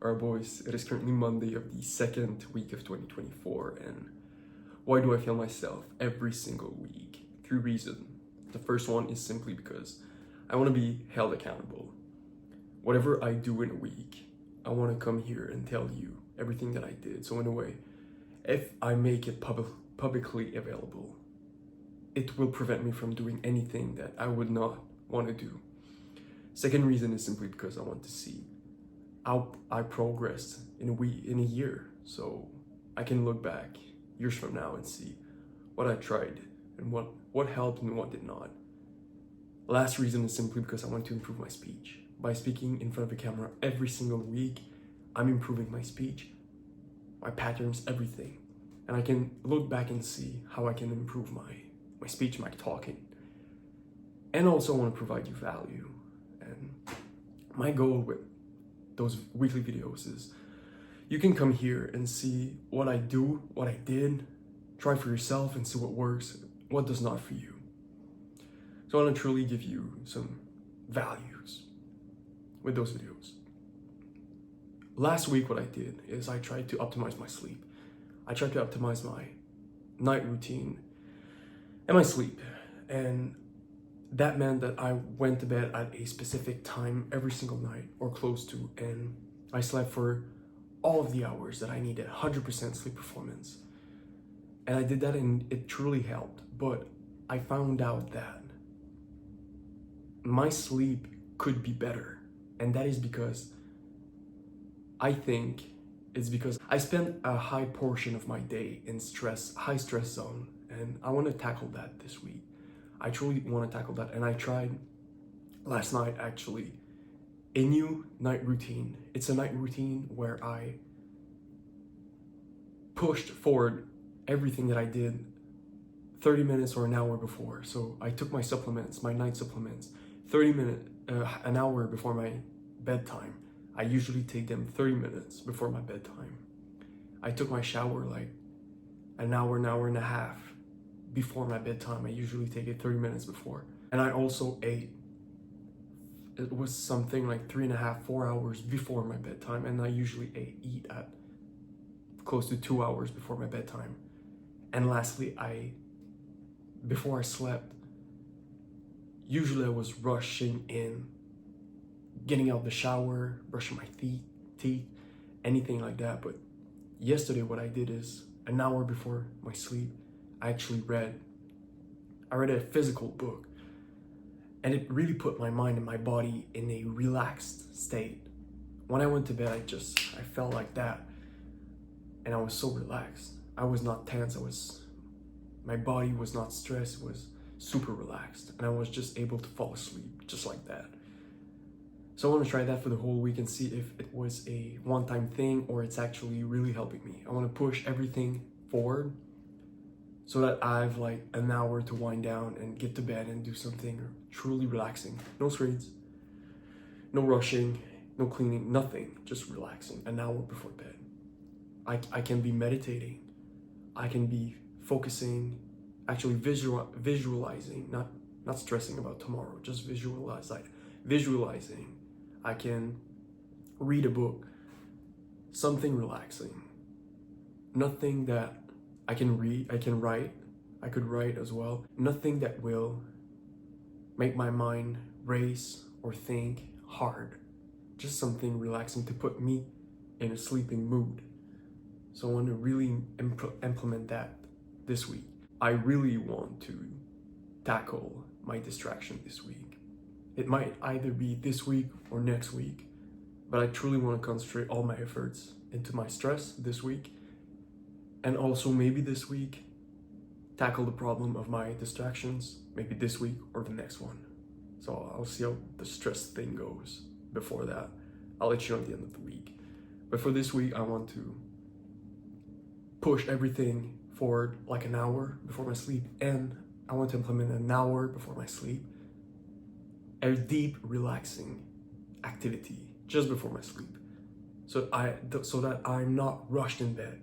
Alright boys, it is currently Monday of the second week of 2024, and why do I fail myself every single week? 3 reasons. The first one is simply because I want to be held accountable. Whatever I do in a week, I want to come here and tell you everything that I did. So in a way, if I make it publicly available, it will prevent me from doing anything that I would not want to do. Second reason is simply because I want to see how I progressed in a year, so I can look back years from now and see what I tried and what helped and what did not. Last reason is simply because I want to improve my speech. By speaking in front of a camera every single week, I'm improving my speech, my patterns, everything. And I can look back and see how I can improve my speech, my talking. And also I want to provide you value. And my goal with those weekly videos is you can come here and see what I do, what I did, try for yourself and see what works, what does not for you. So I want to truly give you some values with those videos. Last week what I did is I tried to optimize my sleep. I tried to optimize my night routine and my sleep, and that meant that I went to bed at a specific time every single night or close to, and I slept for all of the hours that I needed, 100% sleep performance. And I did that and it truly helped, but I found out that my sleep could be better. And that is because I think it's because I spend a high portion of my day in high stress zone, and I want to tackle that this week. I truly want to tackle that, and I tried last night actually a new night routine. It's a night routine where I pushed forward everything that I did 30 minutes or an hour before. So I took my supplements, my night supplements, an hour before my bedtime. I usually take them 30 minutes before my bedtime. I took my shower like an hour and a half before my bedtime. I usually take it 30 minutes before. And I also ate. It was something like 3.5, 4 hours before my bedtime. And I usually eat at close to 2 hours before my bedtime. And lastly, before I slept, usually I was rushing in, getting out of the shower, brushing my teeth, anything like that. But yesterday what I did is an hour before my sleep, I read a physical book, and it really put my mind and my body in a relaxed state. When I went to bed, I felt like that, and I was so relaxed. I was not tense. My body was not stressed. It was super relaxed, and I was just able to fall asleep just like that. So I want to try that for the whole week and see if it was a one-time thing or it's actually really helping me. I want to push everything forward so that I have like an hour to wind down and get to bed and do something truly relaxing. No screens, no rushing, no cleaning, nothing, just relaxing an hour before bed. I can be meditating, I can be focusing, actually visualizing, not stressing about tomorrow, just visualizing. I can read a book, something relaxing, nothing that I can read, I could write as well. Nothing that will make my mind race or think hard. Just something relaxing to put me in a sleeping mood. So I want to really implement that this week. I really want to tackle my distraction this week. It might either be this week or next week, but I truly want to concentrate all my efforts into my stress this week. And also maybe this week, tackle the problem of my distractions, maybe this week or the next one. So I'll see how the stress thing goes before that. I'll let you know at the end of the week. But for this week, I want to push everything forward like an hour before my sleep, and I want to implement an hour before my sleep, a deep, relaxing activity just before my sleep, so that I'm not rushed in bed.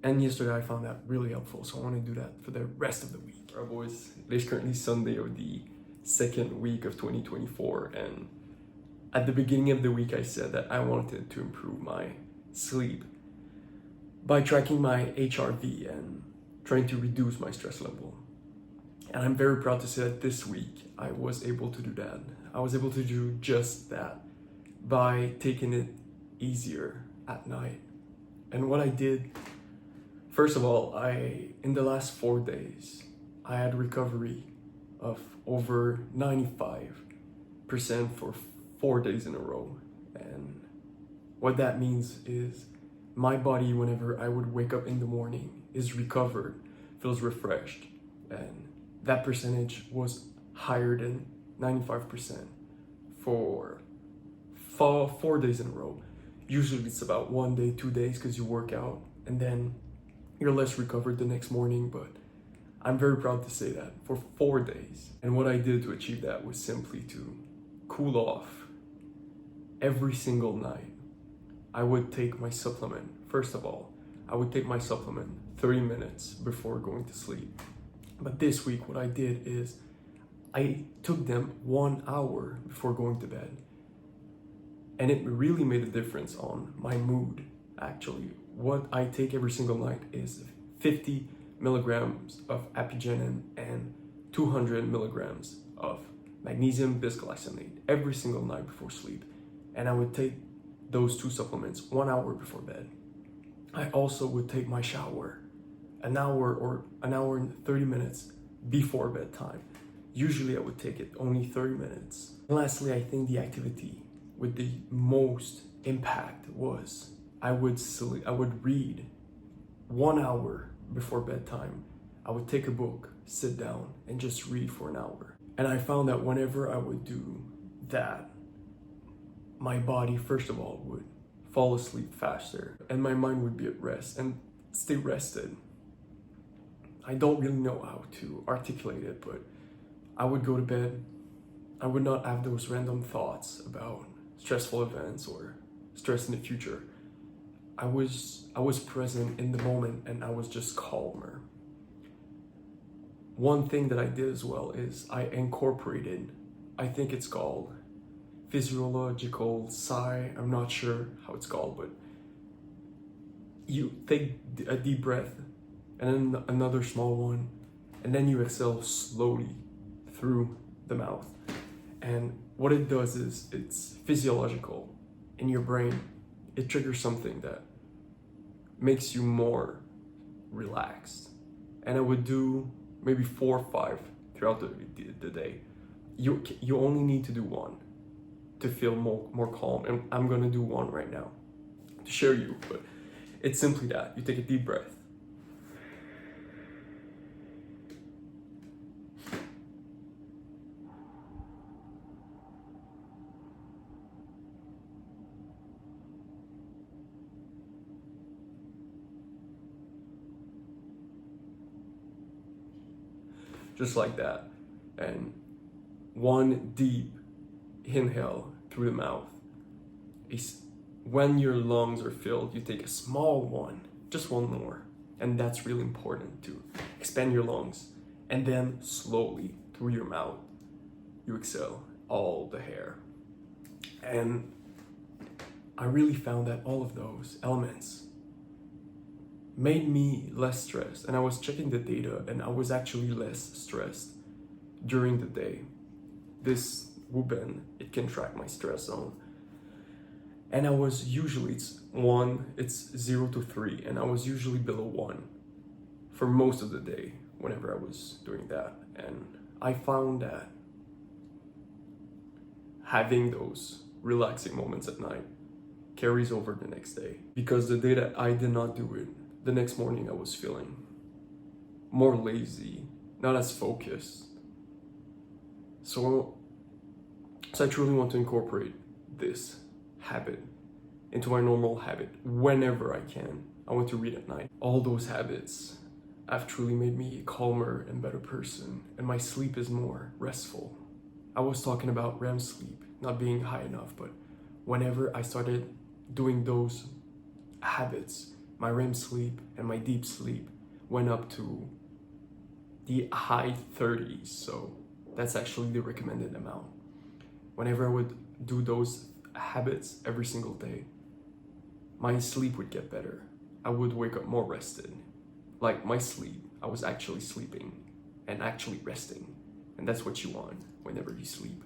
And yesterday I found that really helpful, so I want to do that for the rest of the week. Alright boys, it is currently Sunday of the second week of 2024, and At the beginning of the week, I said that I wanted to improve my sleep by tracking my HRV and trying to reduce my stress level. And I'm very proud to say that this week I was able to do that. I was able to do just that by taking it easier at night. And what I did, first of all, in the last 4 days, I had recovery of over 95% for 4 days in a row. And what that means is my body, whenever I would wake up in the morning, is recovered, feels refreshed. And that percentage was higher than 95% for 4 days in a row. Usually it's about 1 day, 2 days because you work out and then you're less recovered the next morning, but I'm very proud to say that for 4 days. And what I did to achieve that was simply to cool off every single night. I would take my supplement. First of all, I would take my supplement 30 minutes before going to sleep. But this week, what I did is I took them 1 hour before going to bed. And it really made a difference on my mood, actually. What I take every single night is 50 milligrams of apigenin and 200 milligrams of magnesium bisglycinate every single night before sleep. And I would take those 2 supplements 1 hour before bed. I also would take my shower an hour and 30 minutes before bedtime. Usually I would take it only 30 minutes. And lastly, I think the activity with the most impact was I would read 1 hour before bedtime. I would take a book, sit down, and just read for an hour. And I found that whenever I would do that, my body, first of all, would fall asleep faster, and my mind would be at rest and stay rested. I don't really know how to articulate it, but I would go to bed. I would not have those random thoughts about stressful events or stress in the future. I was present in the moment and I was just calmer. One thing that I did as well is I incorporated, I think it's called physiological sigh. I'm not sure how it's called, but you take a deep breath and then another small one, and then you exhale slowly through the mouth. And what it does is it's physiological in your brain. It triggers something that makes you more relaxed. And I would do maybe 4 or 5 throughout the day. You only need to do 1 to feel more calm. And I'm gonna do 1 right now to share you, but it's simply that. You take a deep breath. Just like that. And 1 deep inhale through the mouth. When your lungs are filled, you take a small one, just 1 more. And that's really important to expand your lungs. And then slowly through your mouth, you exhale all the air. And I really found that all of those elements made me less stressed. And I was checking the data and I was actually less stressed during the day. This Whoobin, it can track my stress zone. And I was usually, it's 0 to 3, and I was usually below 1 for most of the day whenever I was doing that. And I found that having those relaxing moments at night carries over the next day. Because the day that I did not do it, the next morning I was feeling more lazy, not as focused. So I truly want to incorporate this habit into my normal habit whenever I can. I want to read at night. All those habits have truly made me a calmer and better person, and my sleep is more restful. I was talking about REM sleep not being high enough, but whenever I started doing those habits, my REM sleep and my deep sleep went up to the high 30s, so that's actually the recommended amount. Whenever I would do those habits every single day, my sleep would get better. I would wake up more rested. Like my sleep, I was actually sleeping and actually resting. And that's what you want whenever you sleep.